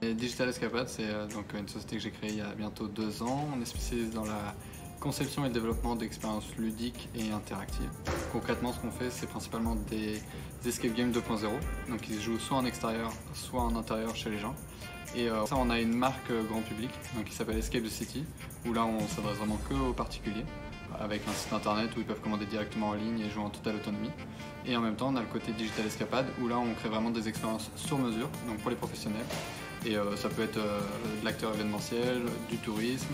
Et Digital Escapade, c'est donc une société que j'ai créée il y a bientôt 2 ans. On est spécialisé dans la conception et le développement d'expériences ludiques et interactives. Concrètement, ce qu'on fait, c'est principalement des escape games 2.0. Donc ils se jouent soit en extérieur, soit en intérieur chez les gens. Et ça, on a une marque grand public donc, qui s'appelle Escape the City, où là on s'adresse vraiment que aux particuliers, avec un site internet où ils peuvent commander directement en ligne et jouer en totale autonomie. Et en même temps, on a le côté Digital Escapade, où là on crée vraiment des expériences sur mesure, donc pour les professionnels. Et ça peut être de l'acteur événementiel, du tourisme,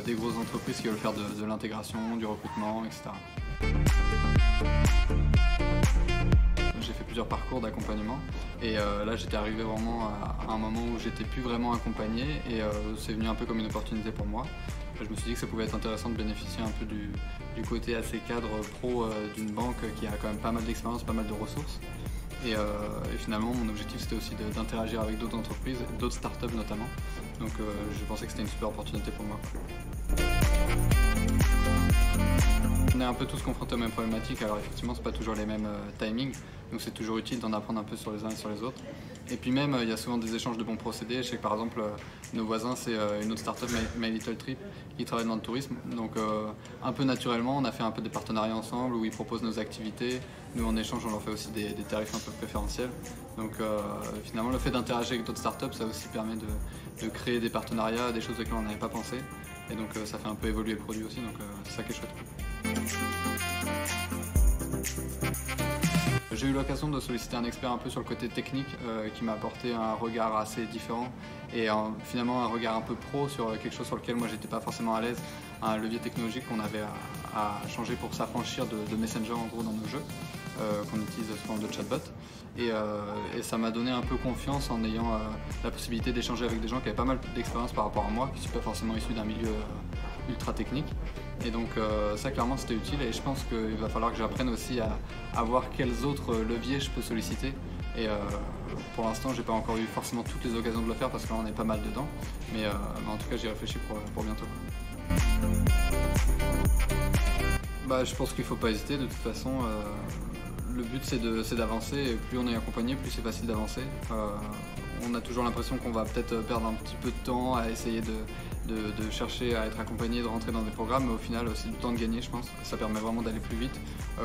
des grosses entreprises qui veulent faire de l'intégration, du recrutement, etc. J'ai fait plusieurs parcours d'accompagnement et là j'étais arrivé vraiment à un moment où j'étais plus vraiment accompagné et c'est venu un peu comme une opportunité pour moi. Je me suis dit que ça pouvait être intéressant de bénéficier un peu du côté assez cadre pro d'une banque qui a quand même pas mal d'expérience, pas mal de ressources. Et finalement mon objectif c'était aussi d'interagir avec d'autres entreprises, d'autres startups notamment. Donc je pensais que c'était une super opportunité pour moi. On est un peu tous confrontés aux mêmes problématiques, alors effectivement c'est pas toujours les mêmes timings, donc c'est toujours utile d'en apprendre un peu sur les uns et sur les autres. Et puis même il y a souvent des échanges de bons procédés. Je sais que par exemple nos voisins c'est une autre startup, My Little Trip, qui travaille dans le tourisme, donc un peu naturellement on a fait un peu des partenariats ensemble où ils proposent nos activités, nous en échange on leur fait aussi des tarifs un peu préférentiels. Donc finalement le fait d'interagir avec d'autres startups ça aussi permet de créer des partenariats, des choses auxquelles on n'avait pas pensé, et donc ça fait un peu évoluer le produit aussi, donc c'est ça qui est chouette. J'ai eu l'occasion de solliciter un expert un peu sur le côté technique qui m'a apporté un regard assez différent et finalement un regard un peu pro sur quelque chose sur lequel moi j'étais pas forcément à l'aise, un levier technologique qu'on avait à changer pour s'affranchir de Messenger en gros dans nos jeux qu'on utilise sous forme de chatbot et ça m'a donné un peu confiance en ayant la possibilité d'échanger avec des gens qui avaient pas mal d'expérience par rapport à moi, qui ne sont pas forcément issus d'un milieu ultra technique. Et donc ça clairement c'était utile et je pense qu'il va falloir que j'apprenne aussi à voir quels autres leviers je peux solliciter. Et pour l'instant j'ai pas encore eu forcément toutes les occasions de le faire parce que là on est pas mal dedans, mais en tout cas j'y réfléchis pour bientôt. Je pense qu'il faut pas hésiter de toute façon. Le but c'est d'avancer et plus on est accompagné, plus c'est facile d'avancer. On a toujours l'impression qu'on va peut-être perdre un petit peu de temps à essayer de chercher à être accompagné, de rentrer dans des programmes, mais au final c'est du temps de gagner je pense. Ça permet vraiment d'aller plus vite.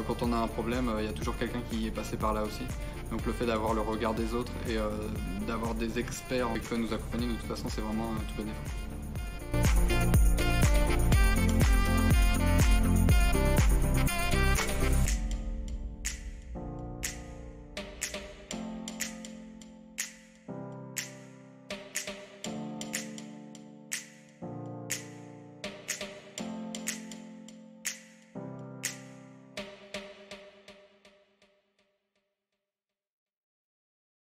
Quand on a un problème, il y a toujours quelqu'un qui est passé par là aussi. Donc le fait d'avoir le regard des autres et d'avoir des experts qui peuvent nous accompagner, de toute façon c'est vraiment tout bénéfique.